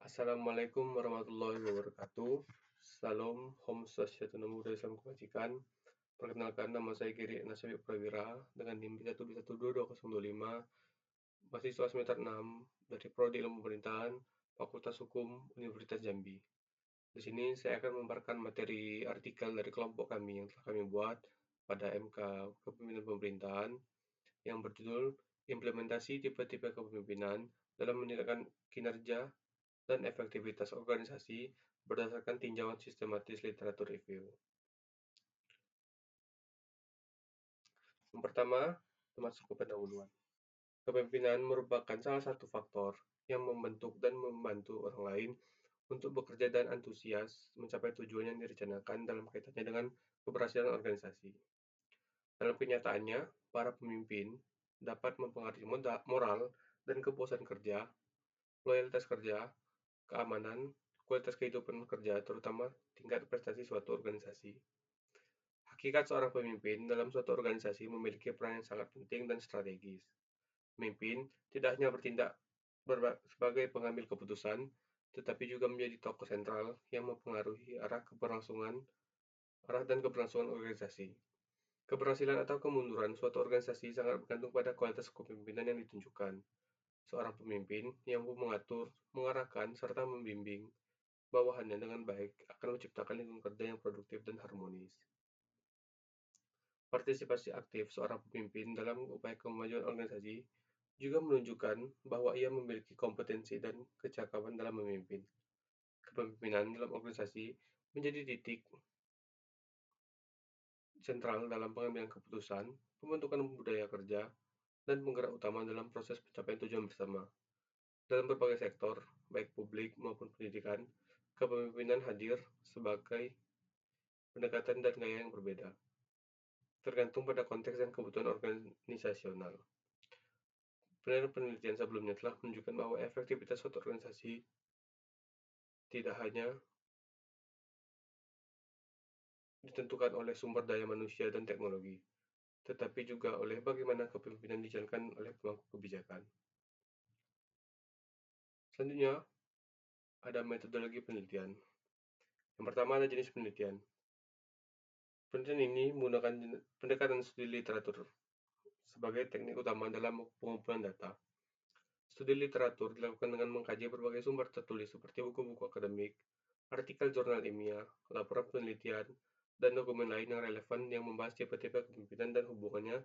Assalamualaikum warahmatullahi wabarakatuh. Salam, Om Swastiastu, Namo Buddhaya, Salam Kebajikan. Perkenalkan, nama saya Giri Nasabi Prawira dengan NIM 1B1220025, mahasiswa semester 6 dari Prodi Ilmu Pemerintahan, Fakultas Hukum, Universitas Jambi. Di sini saya akan memaparkan materi artikel dari kelompok kami yang telah kami buat pada MK Kepemimpinan Pemerintahan yang berjudul Implementasi Tipe-Tipe Kepemimpinan dalam Meningkatkan Kinerja dan Efektivitas Organisasi berdasarkan tinjauan sistematis literatur review. Yang pertama, termasuk ke pendahuluan. Kepemimpinan merupakan salah satu faktor yang membentuk dan membantu orang lain untuk bekerja dan antusias mencapai tujuan yang direncanakan dalam kaitannya dengan keberhasilan organisasi. Dalam kenyataannya, para pemimpin dapat mempengaruhi moral dan kepuasan kerja, loyalitas kerja, keamanan, kualitas kehidupan kerja, terutama tingkat prestasi suatu organisasi. Hakikat seorang pemimpin dalam suatu organisasi memiliki peran yang sangat penting dan strategis. Pemimpin tidak hanya bertindak sebagai pengambil keputusan, tetapi juga menjadi tokoh sentral yang mempengaruhi arah dan keberlangsungan organisasi. Keberhasilan atau kemunduran suatu organisasi sangat bergantung pada kualitas kepemimpinan yang ditunjukkan. Seorang pemimpin yang mampu mengatur, mengarahkan, serta membimbing bawahannya dengan baik akan menciptakan lingkungan kerja yang produktif dan harmonis. Partisipasi aktif seorang pemimpin dalam upaya kemajuan organisasi juga menunjukkan bahwa ia memiliki kompetensi dan kecakapan dalam memimpin. Kepemimpinan dalam organisasi menjadi titik sentral dalam pengambilan keputusan, pembentukan budaya kerja, dan penggerak utama dalam proses pencapaian tujuan bersama. Dalam berbagai sektor, baik publik maupun pendidikan, kepemimpinan hadir sebagai pendekatan dan gaya yang berbeda, tergantung pada konteks dan kebutuhan organisasional. Penelitian sebelumnya telah menunjukkan bahwa efektivitas suatu organisasi tidak hanya ditentukan oleh sumber daya manusia dan teknologi, tetapi juga oleh bagaimana kepemimpinan dijalankan oleh pemangku kebijakan. Selanjutnya, ada metodologi penelitian. Yang pertama ada jenis penelitian. Penelitian ini menggunakan pendekatan studi literatur sebagai teknik utama dalam pengumpulan data. Studi literatur dilakukan dengan mengkaji berbagai sumber tertulis seperti buku-buku akademik, artikel jurnal ilmiah, laporan penelitian, dan dokumen lain yang relevan yang membahas tipe-tipe kepemimpinan dan hubungannya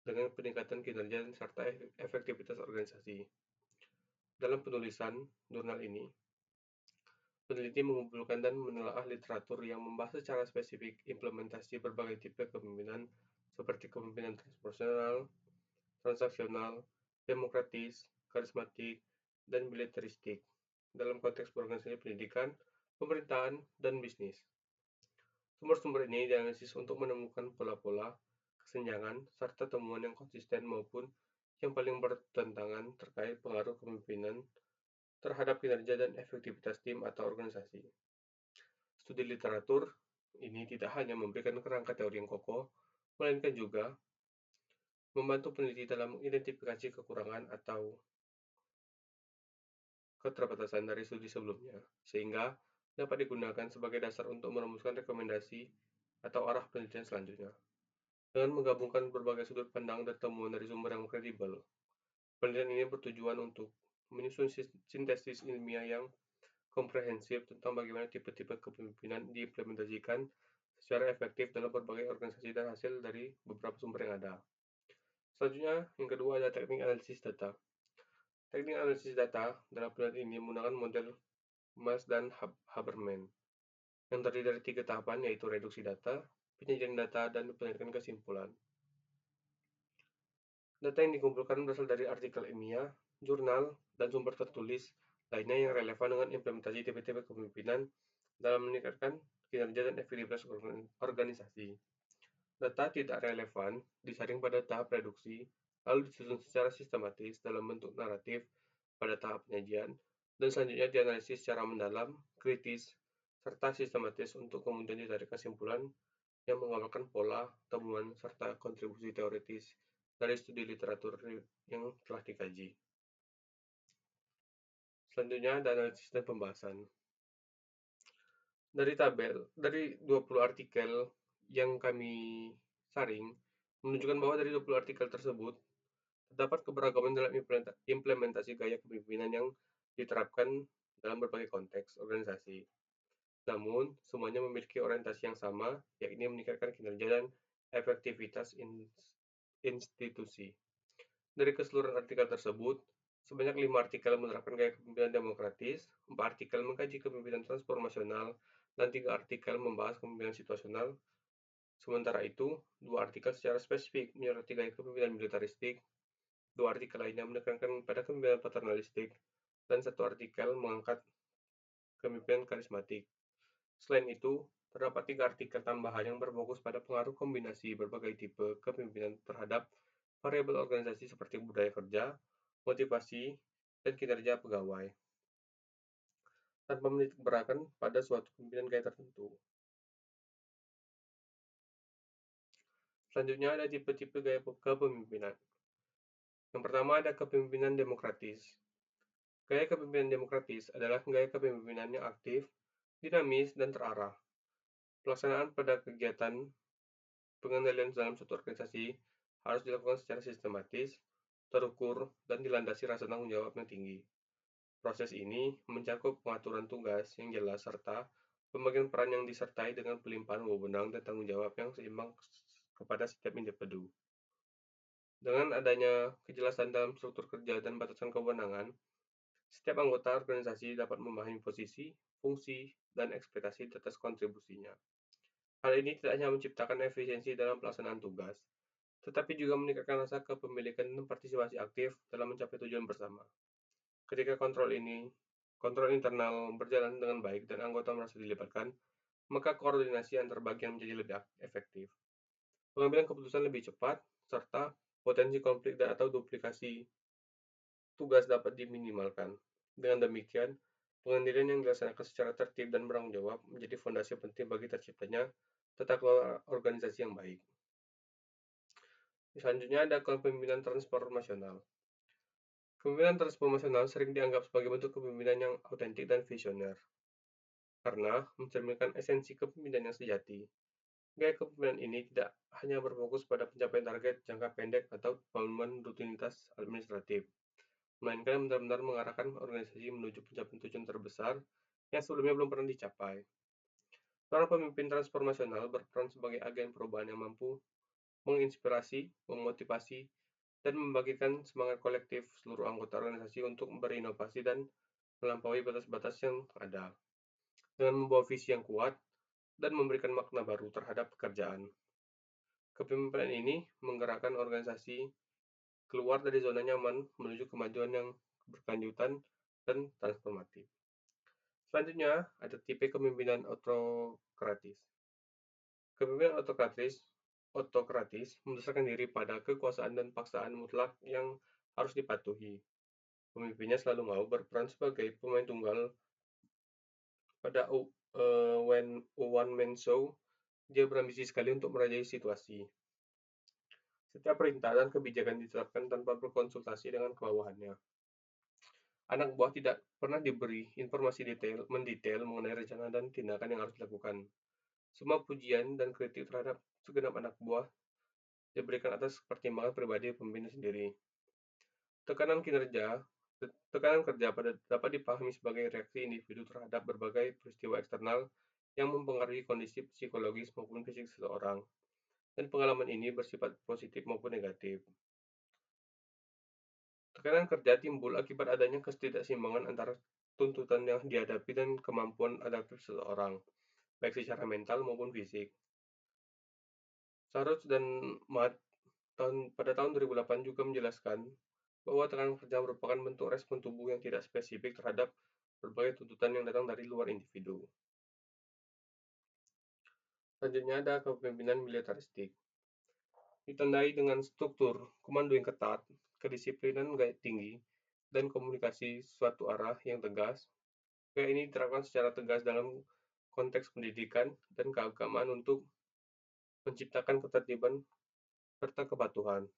dengan peningkatan kinerja serta efektivitas organisasi. Dalam penulisan jurnal ini, peneliti mengumpulkan dan menelaah literatur yang membahas secara spesifik implementasi berbagai tipe kepemimpinan seperti kepemimpinan transpersonal, transaksional, demokratis, karismatik, dan militeristik dalam konteks organisasi pendidikan, pemerintahan, dan bisnis. Sumber-sumber ini dianalisis untuk menemukan pola-pola, kesenjangan, serta temuan yang konsisten maupun yang paling bertentangan terkait pengaruh kepemimpinan terhadap kinerja dan efektivitas tim atau organisasi. Studi literatur ini tidak hanya memberikan kerangka teori yang kokoh, melainkan juga membantu peneliti dalam mengidentifikasi kekurangan atau keterbatasan dari studi sebelumnya, sehingga dapat digunakan sebagai dasar untuk merumuskan rekomendasi atau arah penelitian selanjutnya. Dengan menggabungkan berbagai sudut pandang dan temuan dari sumber yang kredibel, penelitian ini bertujuan untuk menyusun sintesis ilmiah yang komprehensif tentang bagaimana tipe-tipe kepemimpinan diimplementasikan secara efektif dalam berbagai organisasi dan hasil dari beberapa sumber yang ada. Selanjutnya, yang kedua adalah teknik analisis data. Teknik analisis data dalam penelitian ini menggunakan model Mas dan Haberman yang terdiri dari 3 tahapan, yaitu reduksi data, penyajian data, dan penelitian kesimpulan. Data yang dikumpulkan berasal dari artikel ilmiah, jurnal, dan sumber tertulis lainnya yang relevan dengan implementasi tipe-tipe kepemimpinan dalam meningkatkan kinerja dan efektivitas organisasi. Data tidak relevan disaring pada tahap reduksi, lalu disusun secara sistematis dalam bentuk naratif pada tahap penyajian, dan selanjutnya dianalisis secara mendalam, kritis, serta sistematis untuk kemudian ditarik kesimpulan yang menggambarkan pola, temuan, serta kontribusi teoritis dari studi literatur yang telah dikaji. Selanjutnya ada analisis dan pembahasan. Dari 20 artikel yang kami saring, menunjukkan bahwa dari 20 artikel tersebut, terdapat keberagaman dalam implementasi gaya kepemimpinan yang diterapkan dalam berbagai konteks organisasi. Namun, semuanya memiliki orientasi yang sama, yakni meningkatkan kinerja dan efektivitas institusi. Dari keseluruhan artikel tersebut, sebanyak 5 artikel menerapkan gaya kepemimpinan demokratis, 4 artikel mengkaji kepemimpinan transformasional, dan 3 artikel membahas kepemimpinan situasional. Sementara itu, 2 artikel secara spesifik menyoroti gaya kepemimpinan militaristik, 2 artikel lainnya menekankan pada kepemimpinan paternalistik, dan 1 artikel mengangkat kepemimpinan karismatik. Selain itu, terdapat 3 artikel tambahan yang berfokus pada pengaruh kombinasi berbagai tipe kepemimpinan terhadap variabel organisasi seperti budaya kerja, motivasi, dan kinerja pegawai, tanpa menitik beratkan pada suatu kepemimpinan gaya tertentu. Selanjutnya ada tipe-tipe gaya kepemimpinan. Yang pertama ada kepemimpinan demokratis. Gaya kepemimpinan demokratis adalah gaya kepemimpinan yang aktif, dinamis, dan terarah. Pelaksanaan pada kegiatan pengendalian dalam suatu organisasi harus dilakukan secara sistematis, terukur, dan dilandasi rasa tanggung jawab yang tinggi. Proses ini mencakup pengaturan tugas yang jelas serta pembagian peran yang disertai dengan pelimpahan wewenang dan tanggung jawab yang seimbang kepada setiap individu. Dengan adanya kejelasan dalam struktur kerja dan batasan kewenangan, setiap anggota organisasi dapat memahami posisi, fungsi, dan ekspektasi atas kontribusinya. Hal ini tidak hanya menciptakan efisiensi dalam pelaksanaan tugas, tetapi juga meningkatkan rasa kepemilikan dan partisipasi aktif dalam mencapai tujuan bersama. Ketika kontrol internal berjalan dengan baik dan anggota merasa dilibatkan, maka koordinasi antar bagian menjadi lebih efektif. Pengambilan keputusan lebih cepat, serta potensi konflik dan atau duplikasi tugas dapat diminimalkan. Dengan demikian, pengendalian yang dilaksanakan secara tertib dan bertanggung jawab menjadi fondasi penting bagi terciptanya tata kelola organisasi yang baik. Selanjutnya ada kepemimpinan transformasional. Kepemimpinan transformasional sering dianggap sebagai bentuk kepemimpinan yang autentik dan visioner, karena mencerminkan esensi kepemimpinan yang sejati. Gaya kepemimpinan ini tidak hanya berfokus pada pencapaian target jangka pendek atau pemenuhan rutinitas administratif, melainkan benar-benar mengarahkan organisasi menuju pencapaian tujuan terbesar yang sebelumnya belum pernah dicapai. Seorang pemimpin transformasional berperan sebagai agen perubahan yang mampu menginspirasi, memotivasi, dan membagikan semangat kolektif seluruh anggota organisasi untuk berinovasi dan melampaui batas-batas yang ada, dengan membawa visi yang kuat dan memberikan makna baru terhadap pekerjaan. Kepemimpinan ini menggerakkan organisasi keluar dari zona nyaman menuju kemajuan yang berkelanjutan dan transformatif. Selanjutnya, ada tipe kepemimpinan autokratis. Kepemimpinan autokratis mendasarkan diri pada kekuasaan dan paksaan mutlak yang harus dipatuhi. Pemimpinnya selalu mau berperan sebagai pemain tunggal pada one man show. Dia berambisi sekali untuk merajai situasi. Setiap perintah dan kebijakan ditetapkan tanpa berkonsultasi dengan kebawahannya. Anak buah tidak pernah diberi informasi mendetail mengenai rencana dan tindakan yang harus dilakukan. Semua pujian dan kritik terhadap segenap anak buah diberikan atas pertimbangan pribadi pemimpin sendiri. Tekanan kerja dapat dipahami sebagai reaksi individu terhadap berbagai peristiwa eksternal yang mempengaruhi kondisi psikologis maupun fisik seseorang, dan pengalaman ini bersifat positif maupun negatif. Tekanan kerja timbul akibat adanya ketidakseimbangan antara tuntutan yang dihadapi dan kemampuan adaptif seseorang, baik secara mental maupun fisik. Sarut dan Matt pada tahun 2008 juga menjelaskan bahwa tekanan kerja merupakan bentuk respon tubuh yang tidak spesifik terhadap berbagai tuntutan yang datang dari luar individu. Selanjutnya ada kepemimpinan militaristik. Ditandai dengan struktur komando yang ketat, kedisiplinan gaya tinggi, dan komunikasi suatu arah yang tegas. Gaya ini diterapkan secara tegas dalam konteks pendidikan dan keagamaan untuk menciptakan ketertiban serta kepatuhan,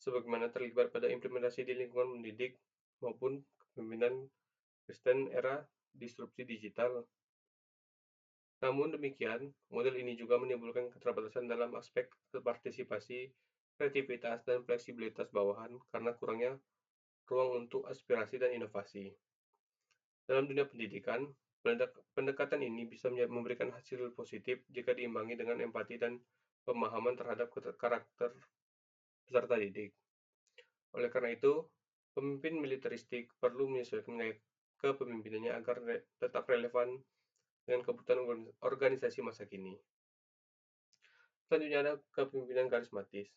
sebagaimana terlibat pada implementasi di lingkungan mendidik maupun kepemimpinan Kristen era disrupsi digital. Namun demikian, model ini juga menimbulkan keterbatasan dalam aspek partisipasi, kreativitas, dan fleksibilitas bawahan karena kurangnya ruang untuk aspirasi dan inovasi. Dalam dunia pendidikan, pendekatan ini bisa memberikan hasil positif jika diimbangi dengan empati dan pemahaman terhadap karakter peserta didik. Oleh karena itu, pemimpin militeristik perlu menyesuaikan gaya kepemimpinannya agar tetap relevan dengan kebutuhan organisasi masa kini. Selanjutnya ada kepemimpinan karismatis.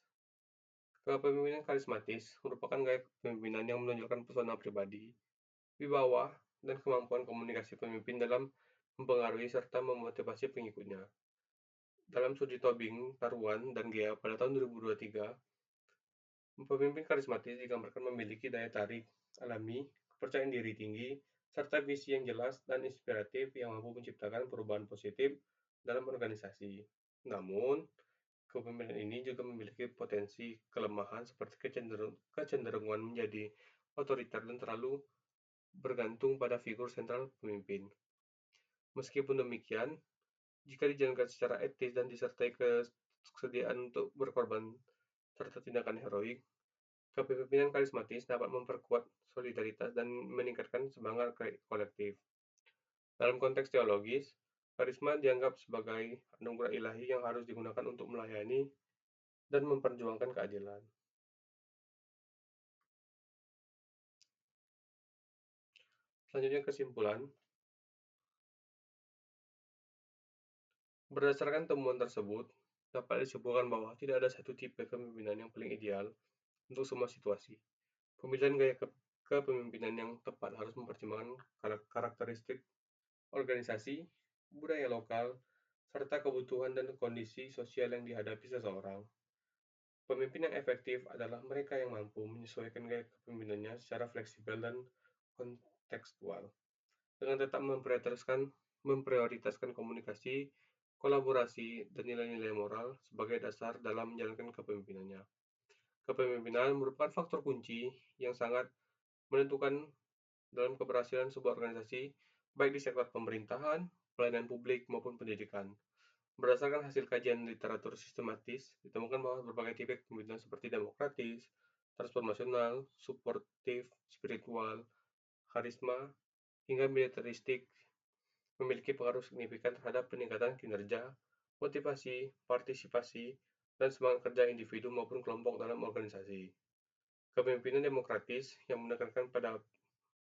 Kepemimpinan karismatis merupakan gaya kepemimpinan yang menonjolkan pesona pribadi, wibawa, dan kemampuan komunikasi pemimpin dalam mempengaruhi serta memotivasi pengikutnya. Dalam studi Tobing, Taruan, dan Gea pada tahun 2023, pemimpin karismatis digambarkan memiliki daya tarik alami, kepercayaan diri tinggi, serta visi yang jelas dan inspiratif yang mampu menciptakan perubahan positif dalam organisasi. Namun, kepemimpinan ini juga memiliki potensi kelemahan seperti kecenderungan menjadi otoriter dan terlalu bergantung pada figur sentral pemimpin. Meskipun demikian, jika dijalankan secara etis dan disertai kesediaan untuk berkorban serta tindakan heroik, kepemimpinan karismatis dapat memperkuat solidaritas dan meningkatkan semangat kolektif. Dalam konteks teologis, karisma dianggap sebagai anugerah ilahi yang harus digunakan untuk melayani dan memperjuangkan keadilan. Selanjutnya kesimpulan. Berdasarkan temuan tersebut, dapat disimpulkan bahwa tidak ada satu tipe kepemimpinan yang paling ideal untuk semua situasi. Pemilihan gaya kepemimpinan yang tepat harus mempertimbangkan karakteristik organisasi, budaya lokal, serta kebutuhan dan kondisi sosial yang dihadapi seseorang. Pemimpin yang efektif adalah mereka yang mampu menyesuaikan gaya kepemimpinannya secara fleksibel dan kontekstual, dengan tetap memprioritaskan komunikasi, kolaborasi, dan nilai-nilai moral sebagai dasar dalam menjalankan kepemimpinannya. Kepemimpinan merupakan faktor kunci yang sangat menentukan dalam keberhasilan sebuah organisasi, baik di sektor pemerintahan, pelayanan publik, maupun pendidikan. Berdasarkan hasil kajian literatur sistematis, ditemukan bahwa berbagai tipe kepemimpinan seperti demokratis, transformasional, suportif, spiritual, karisma, hingga militeristik memiliki pengaruh signifikan terhadap peningkatan kinerja, motivasi, partisipasi, dan semangat kerja individu maupun kelompok dalam organisasi. Kepemimpinan demokratis yang menekankan pada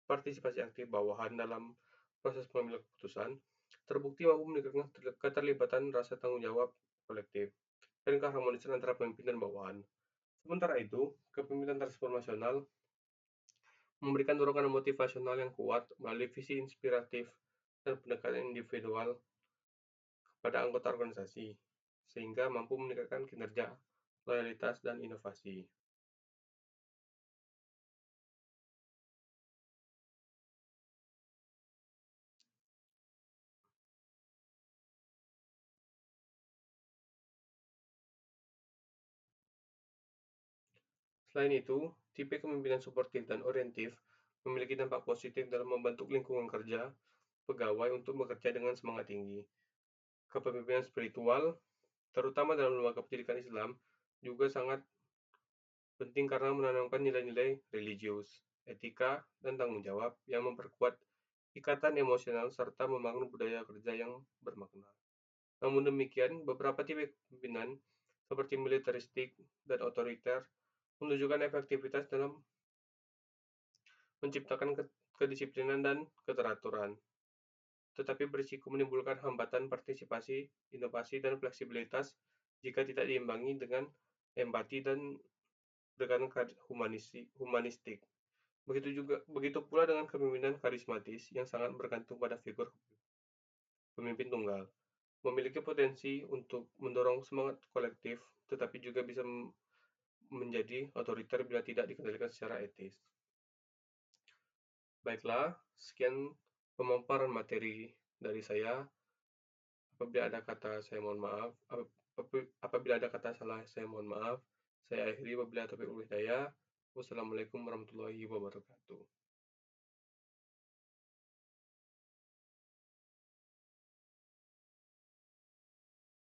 partisipasi aktif bawahan dalam proses pengambilan keputusan terbukti mampu meningkatkan keterlibatan rasa tanggung jawab kolektif dan keharmonisan antara pemimpin dan bawahan. Sementara itu, kepemimpinan transformasional memberikan dorongan motivasional yang kuat melalui visi inspiratif dan pendekatan individual pada anggota organisasi, sehingga mampu meningkatkan kinerja, loyalitas, dan inovasi. Selain itu, tipe kepemimpinan suportif dan orientif memiliki dampak positif dalam membentuk lingkungan kerja pegawai untuk bekerja dengan semangat tinggi. Kepemimpinan spiritual, terutama dalam lembaga pendidikan Islam, juga sangat penting karena menanamkan nilai-nilai religius, etika, dan tanggung jawab yang memperkuat ikatan emosional serta membangun budaya kerja yang bermakna. Namun demikian, beberapa tipe kepemimpinan seperti militeristik dan otoriter menunjukkan efektivitas dalam menciptakan kedisiplinan dan keteraturan, tetapi berisiko menimbulkan hambatan partisipasi, inovasi, dan fleksibilitas jika tidak diimbangi dengan empati dan pendekatan humanistik. Begitu pula dengan kepemimpinan karismatis yang sangat bergantung pada figur pemimpin tunggal, memiliki potensi untuk mendorong semangat kolektif, tetapi juga bisa menjadi otoriter bila tidak dikendalikan secara etis. Baiklah, sekian pemaparan materi dari saya. Apabila ada kata saya mohon maaf. Apabila ada kata salah saya mohon maaf. Saya akhiri wabillahi taufiq wal hidayah. Wassalamualaikum warahmatullahi wabarakatuh.